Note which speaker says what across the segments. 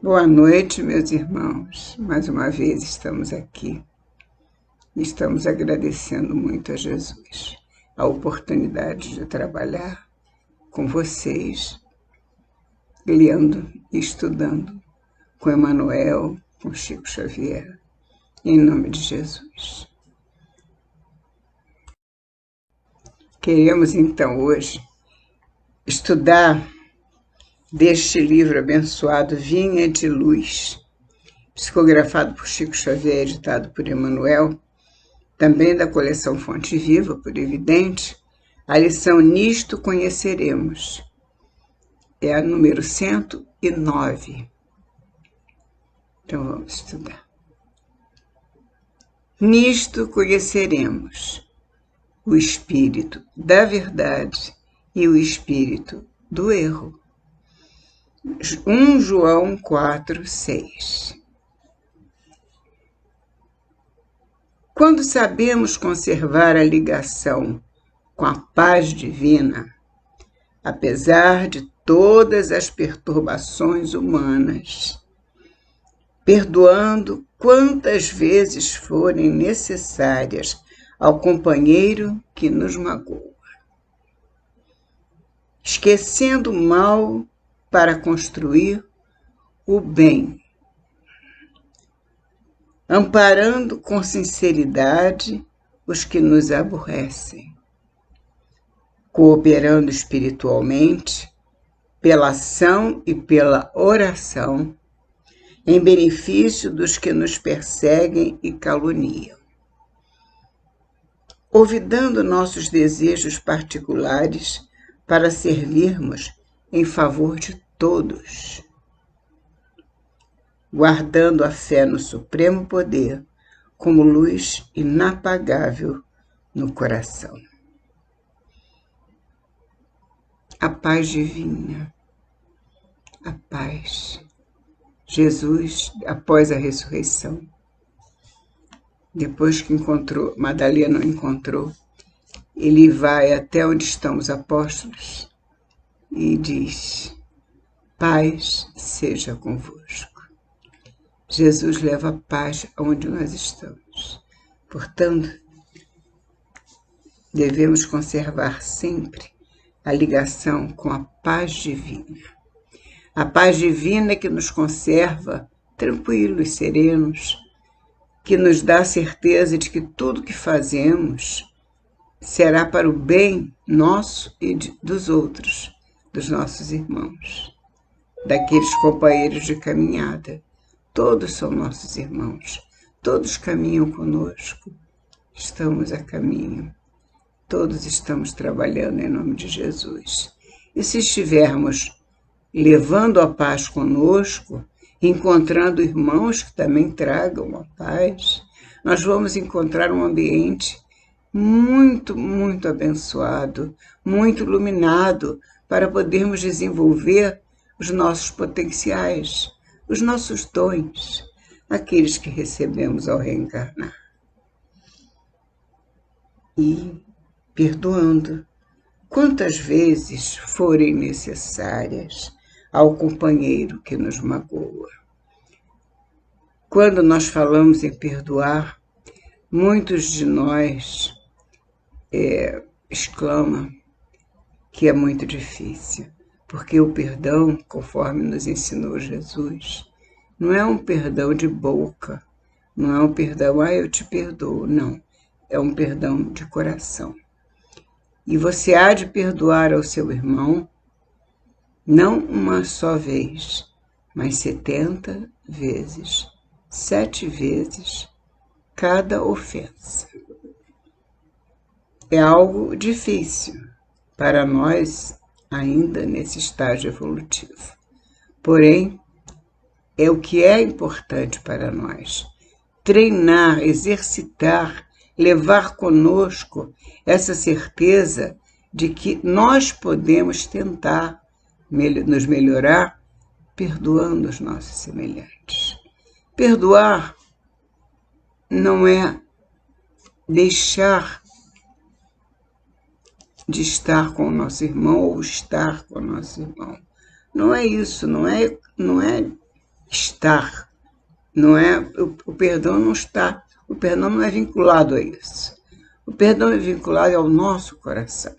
Speaker 1: Boa noite, meus irmãos. Mais uma vez estamos aqui. Estamos agradecendo muito a Jesus a oportunidade de trabalhar com vocês, lendo e estudando com Emmanuel, com Chico Xavier, em nome de Jesus. Queremos então hoje estudar deste livro abençoado Vinha de Luz, psicografado por Chico Xavier, editado por Emmanuel, também da coleção Fonte Viva, por evidente, a lição Nisto Conheceremos. É a número 109. Então vamos estudar. Nisto conheceremos o espírito da verdade e o espírito do erro. 1 João 4:6. Quando sabemos conservar a ligação com a paz divina, apesar de todas as perturbações humanas, perdoando quantas vezes forem necessárias ao companheiro que nos magoa, esquecendo o mal para construir o bem, amparando com sinceridade os que nos aborrecem, cooperando espiritualmente pela ação e pela oração em benefício dos que nos perseguem e caluniam, olvidando nossos desejos particulares para servirmos em favor de todos, guardando a fé no supremo poder como luz inapagável no coração. A paz divina, a paz. Jesus, após a ressurreição, depois que Madalena encontrou, ele vai até onde estão os apóstolos e diz: paz seja convosco. Jesus leva a paz aonde nós estamos. Portanto, devemos conservar sempre a ligação com a paz divina. A paz divina que nos conserva tranquilos, serenos, que nos dá a certeza de que tudo que fazemos será para o bem nosso e dos outros, dos nossos irmãos, daqueles companheiros de caminhada. Todos são nossos irmãos, todos caminham conosco, estamos a caminho, todos estamos trabalhando em nome de Jesus. E se estivermos levando a paz conosco, encontrando irmãos que também tragam a paz, nós vamos encontrar um ambiente muito, muito abençoado, muito iluminado, para podermos desenvolver os nossos potenciais, os nossos dons, aqueles que recebemos ao reencarnar. E perdoando quantas vezes forem necessárias ao companheiro que nos magoa. Quando nós falamos em perdoar, muitos de nós exclamam que é muito difícil, porque o perdão, conforme nos ensinou Jesus, não é um perdão de boca, não é um perdão, eu te perdoo, não, é um perdão de coração. E você há de perdoar ao seu irmão, não uma só vez, mas 70 vezes, 7 vezes cada ofensa. É algo difícil para nós ainda nesse estágio evolutivo. Porém, é o que é importante para nós. Treinar, exercitar, levar conosco essa certeza de que nós podemos tentar nos melhorar perdoando os nossos semelhantes. Perdoar não é deixar de estar com o nosso irmão ou estar com o nosso irmão. Não é isso, não é estar, não é? O perdão não está, o perdão não é vinculado a isso. O perdão é vinculado ao nosso coração.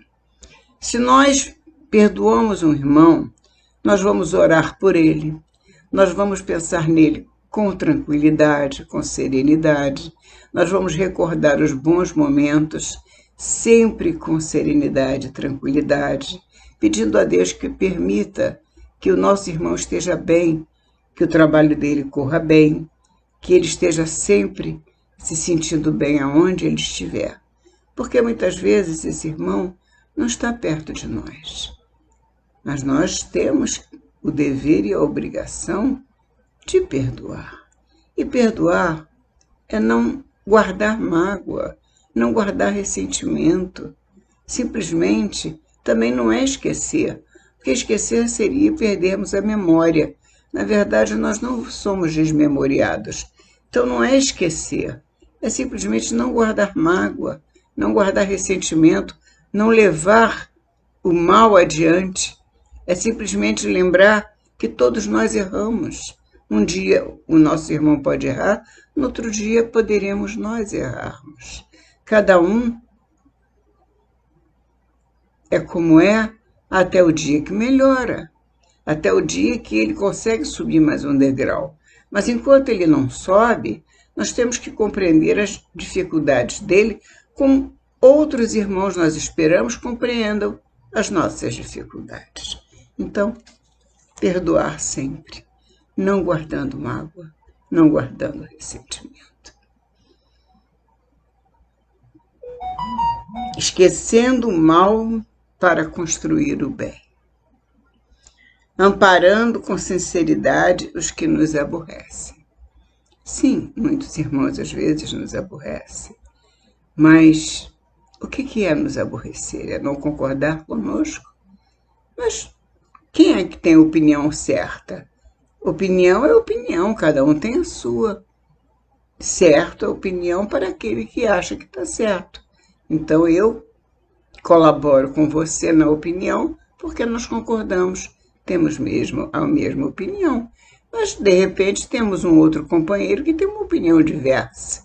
Speaker 1: Se nós perdoamos um irmão, nós vamos orar por ele, nós vamos pensar nele com tranquilidade, com serenidade, nós vamos recordar os bons momentos, sempre com serenidade e tranquilidade, pedindo a Deus que permita que o nosso irmão esteja bem, que o trabalho dele corra bem, que ele esteja sempre se sentindo bem aonde ele estiver. Porque muitas vezes esse irmão não está perto de nós. Mas nós temos o dever e a obrigação de perdoar. E perdoar é não guardar mágoa, não guardar ressentimento. Simplesmente também não é esquecer, porque esquecer seria perdermos a memória. Na verdade, nós não somos desmemoriados. Então não é esquecer, é simplesmente não guardar mágoa, não guardar ressentimento, não levar o mal adiante. É simplesmente lembrar que todos nós erramos. Um dia o nosso irmão pode errar, no outro dia poderemos nós errarmos. Cada um é como é até o dia que melhora, até o dia que ele consegue subir mais um degrau. Mas enquanto ele não sobe, nós temos que compreender as dificuldades dele como outros irmãos nós esperamos compreendam as nossas dificuldades. Então, perdoar sempre, não guardando mágoa, não guardando ressentimento. Esquecendo o mal para construir o bem. Amparando com sinceridade os que nos aborrecem. Sim, muitos irmãos às vezes nos aborrecem, mas o que é nos aborrecer? É não concordar conosco? Mas quem é que tem a opinião certa? Opinião é opinião, cada um tem a sua. Certo é opinião para aquele que acha que está certo. Então eu colaboro com você na opinião porque nós concordamos, temos mesmo a mesma opinião. Mas, de repente, temos um outro companheiro que tem uma opinião diversa.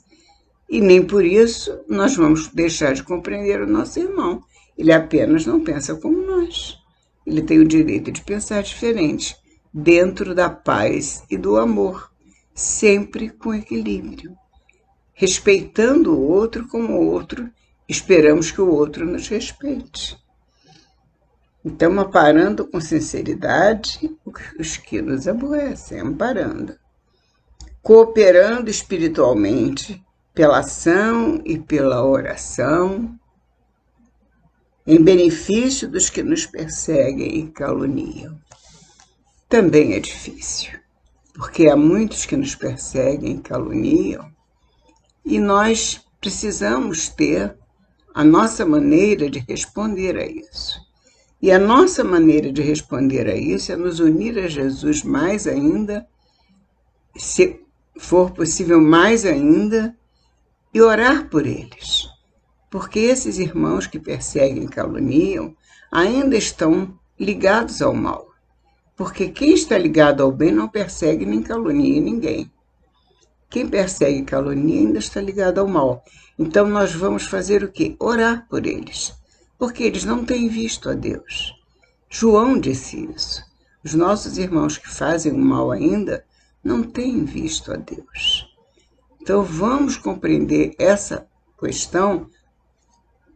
Speaker 1: E nem por isso nós vamos deixar de compreender o nosso irmão. Ele apenas não pensa como nós. Ele tem o direito de pensar diferente, dentro da paz e do amor, sempre com equilíbrio. Respeitando o outro como o outro, esperamos que o outro nos respeite. Então, amparando com sinceridade os que nos aborrecem, amparando. Cooperando espiritualmente pela ação e pela oração, em benefício dos que nos perseguem e caluniam. Também é difícil, porque há muitos que nos perseguem e caluniam, e nós precisamos ter a nossa maneira de responder a isso. E a nossa maneira de responder a isso é nos unir a Jesus mais ainda, se for possível mais ainda, e orar por eles. Porque esses irmãos que perseguem e caluniam ainda estão ligados ao mal. Porque quem está ligado ao bem não persegue nem calunia ninguém. Quem persegue e calunia ainda está ligado ao mal. Então nós vamos fazer o quê? Orar por eles. Porque eles não têm visto a Deus. João disse isso. Os nossos irmãos que fazem o mal ainda não têm visto a Deus. Então vamos compreender essa questão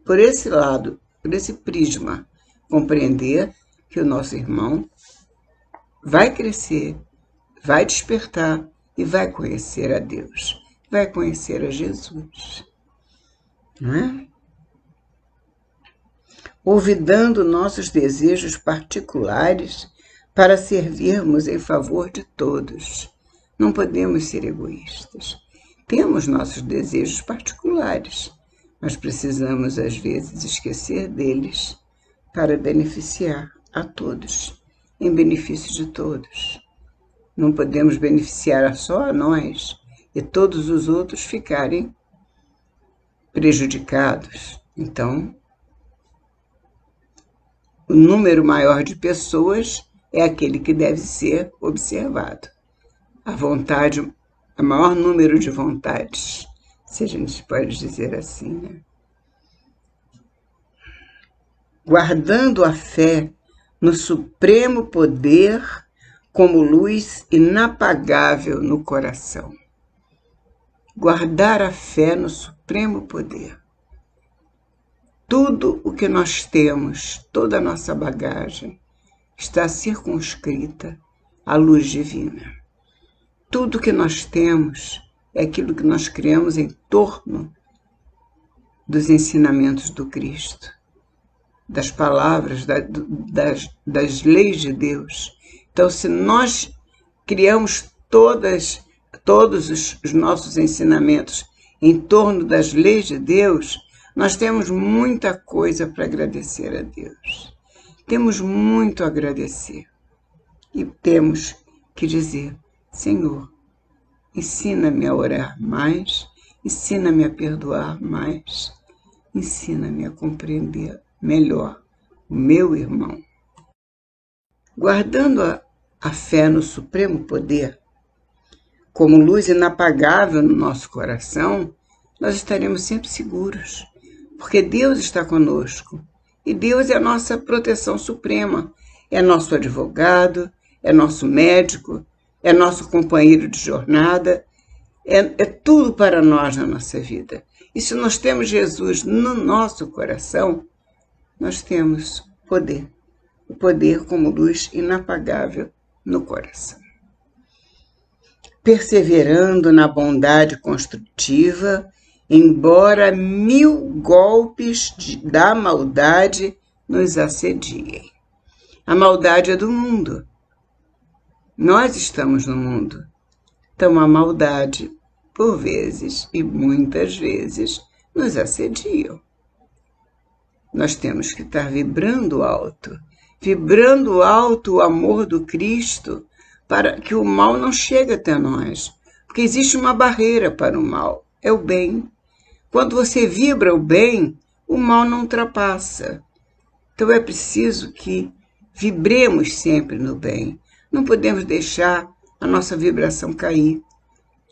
Speaker 1: por esse lado, por esse prisma. Compreender que o nosso irmão vai crescer, vai despertar e vai conhecer a Deus, vai conhecer a Jesus. Não é? Olvidando nossos desejos particulares para servirmos em favor de todos. Não podemos ser egoístas. Temos nossos desejos particulares, mas precisamos, às vezes, esquecer deles para beneficiar a todos, em benefício de todos. Não podemos beneficiar só a nós e todos os outros ficarem prejudicados. Então, o número maior de pessoas é aquele que deve ser observado. a vontade, o maior número de vontades, se a gente pode dizer assim, né? Guardando a fé no supremo poder como luz inapagável no coração. Guardar a fé no supremo poder. Tudo o que nós temos, toda a nossa bagagem, está circunscrita à luz divina. Tudo que nós temos é aquilo que nós criamos em torno dos ensinamentos do Cristo, das palavras, das leis de Deus. Então, se nós criamos todos os nossos ensinamentos em torno das leis de Deus, nós temos muita coisa para agradecer a Deus. Temos muito a agradecer. E temos que dizer: Senhor, ensina-me a orar mais, ensina-me a perdoar mais, ensina-me a compreender melhor o meu irmão. Guardando a fé no supremo poder, como luz inapagável no nosso coração, nós estaremos sempre seguros, porque Deus está conosco. E Deus é a nossa proteção suprema, é nosso advogado, é nosso médico, é nosso companheiro de jornada, é tudo para nós na nossa vida. E se nós temos Jesus no nosso coração, nós temos poder, o poder como luz inapagável no coração. Perseverando na bondade construtiva, embora 1000 golpes da maldade nos assediem. A maldade é do mundo. Nós estamos no mundo. Então a maldade, por vezes e muitas vezes, nos assediam. Nós temos que estar vibrando alto o amor do Cristo, para que o mal não chegue até nós. Porque existe uma barreira para o mal, é o bem. Quando você vibra o bem, o mal não ultrapassa. Então é preciso que vibremos sempre no bem. Não podemos deixar a nossa vibração cair.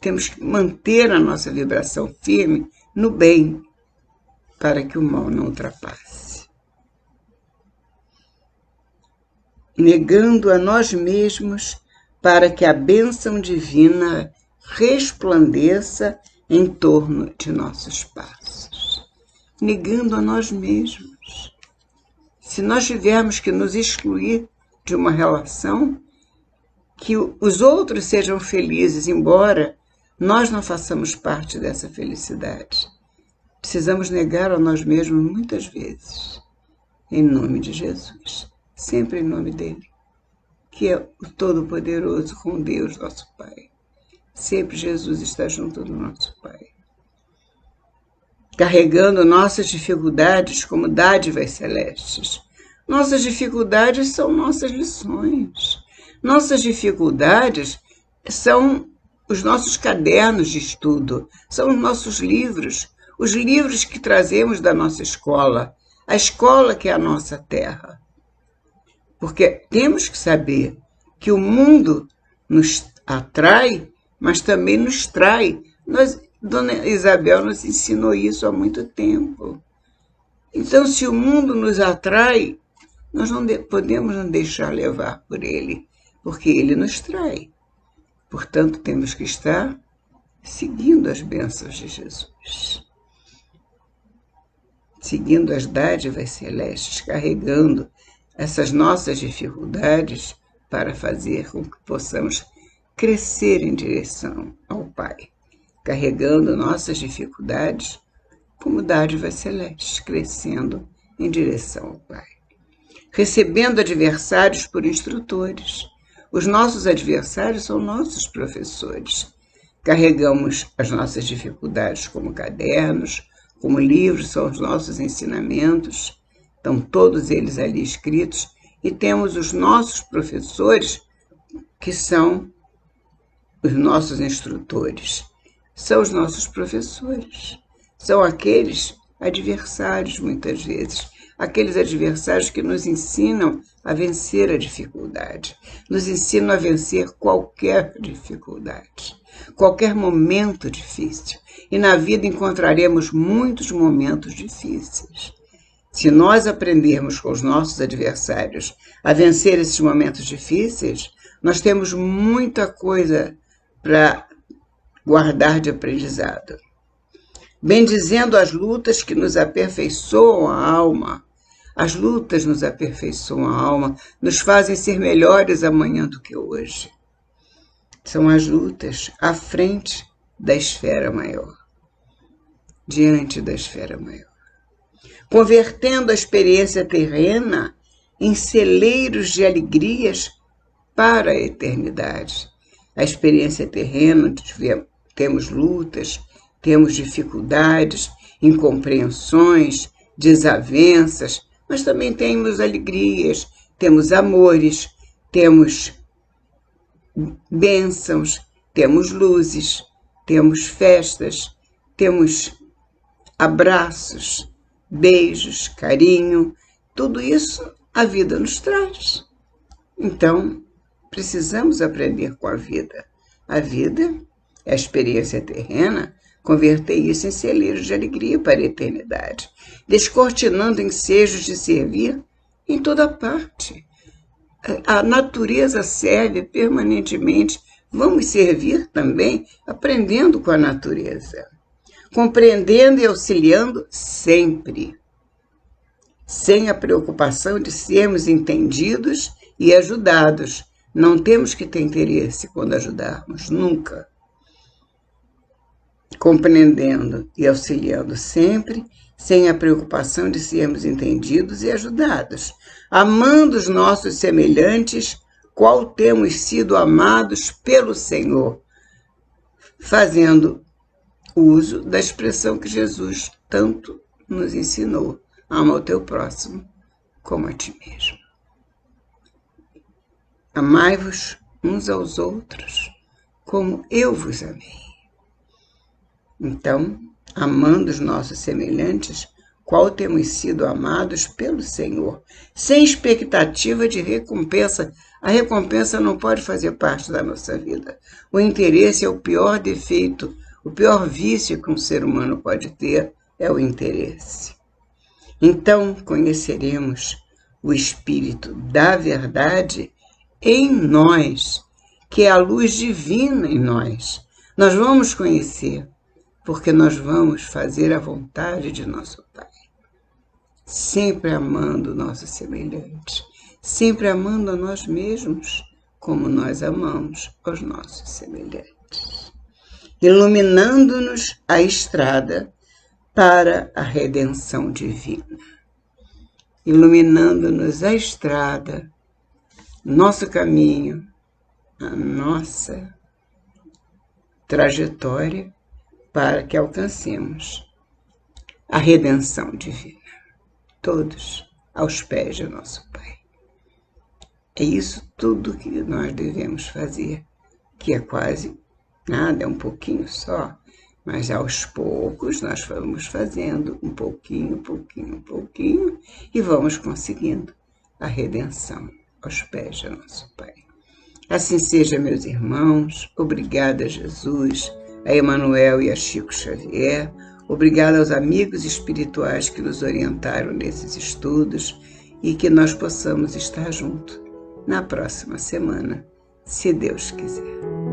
Speaker 1: Temos que manter a nossa vibração firme no bem, para que o mal não ultrapasse. Negando a nós mesmos para que a bênção divina resplandeça em torno de nossos passos. Negando a nós mesmos. Se nós tivermos que nos excluir de uma relação, que os outros sejam felizes, embora nós não façamos parte dessa felicidade. Precisamos negar a nós mesmos muitas vezes, em nome de Jesus, sempre em nome dele, que é o Todo-Poderoso com Deus, nosso Pai. Sempre Jesus está junto do nosso Pai. Carregando nossas dificuldades como dádivas celestes. Nossas dificuldades são nossas lições. Nossas dificuldades são os nossos cadernos de estudo, são os nossos livros, os livros que trazemos da nossa escola, a escola que é a nossa terra. Porque temos que saber que o mundo nos atrai, mas também nos trai. Dona Isabel nos ensinou isso há muito tempo. Então, se o mundo nos atrai, nós não podemos não deixar levar por ele, porque ele nos trai. Portanto, temos que estar seguindo as bênçãos de Jesus. Seguindo as dádivas celestes, carregando essas nossas dificuldades para fazer com que possamos crescer em direção ao Pai. Carregando nossas dificuldades como dádivas celestes, crescendo em direção ao Pai. Recebendo adversários por instrutores. Os nossos adversários são nossos professores. Carregamos as nossas dificuldades como cadernos, como livros, são os nossos ensinamentos. Estão todos eles ali escritos. E temos os nossos professores, que são os nossos instrutores. São os nossos professores. São aqueles adversários, muitas vezes. aqueles adversários que nos ensinam a vencer a dificuldade, nos ensinam a vencer qualquer dificuldade, qualquer momento difícil. E na vida encontraremos muitos momentos difíceis. Se nós aprendermos com os nossos adversários a vencer esses momentos difíceis, nós temos muita coisa para guardar de aprendizado. Bendizendo as lutas que nos aperfeiçoam a alma. As lutas nos aperfeiçoam a alma, nos fazem ser melhores amanhã do que hoje. São as lutas à frente da esfera maior, diante da esfera maior. Convertendo a experiência terrena em celeiros de alegrias para a eternidade. A experiência terrena, temos lutas, temos dificuldades, incompreensões, desavenças, mas também temos alegrias, temos amores, temos bênçãos, temos luzes, temos festas, temos abraços, beijos, carinho, tudo isso a vida nos traz. Então, precisamos aprender com a vida. A vida é a experiência terrena, converter isso em celeiros de alegria para a eternidade, descortinando ensejos de servir em toda parte. A natureza serve permanentemente, vamos servir também aprendendo com a natureza, compreendendo e auxiliando sempre, sem a preocupação de sermos entendidos e ajudados. Não temos que ter interesse quando ajudarmos, nunca. Compreendendo e auxiliando sempre, sem a preocupação de sermos entendidos e ajudados, amando os nossos semelhantes, qual temos sido amados pelo Senhor, fazendo uso da expressão que Jesus tanto nos ensinou: ama o teu próximo como a ti mesmo. Amai-vos uns aos outros como eu vos amei. Então, amando os nossos semelhantes, qual temos sido amados pelo Senhor, sem expectativa de recompensa. A recompensa não pode fazer parte da nossa vida. O interesse é o pior defeito, o pior vício que um ser humano pode ter é o interesse. Então, conheceremos o Espírito da verdade em nós, que é a luz divina em nós. Nós vamos conhecer, porque nós vamos fazer a vontade de nosso Pai, sempre amando o nosso semelhante, sempre amando a nós mesmos, como nós amamos os nossos semelhantes, iluminando-nos a estrada para a redenção divina, iluminando-nos a estrada, nosso caminho, a nossa trajetória, para que alcancemos a redenção divina, todos aos pés de nosso Pai. É isso tudo que nós devemos fazer, que é quase nada, é um pouquinho só, mas aos poucos nós vamos fazendo um pouquinho, e vamos conseguindo a redenção aos pés de nosso Pai. Assim seja, meus irmãos. Obrigada, Jesus, a Emmanuel e a Chico Xavier. Obrigada aos amigos espirituais que nos orientaram nesses estudos e que nós possamos estar juntos na próxima semana, se Deus quiser.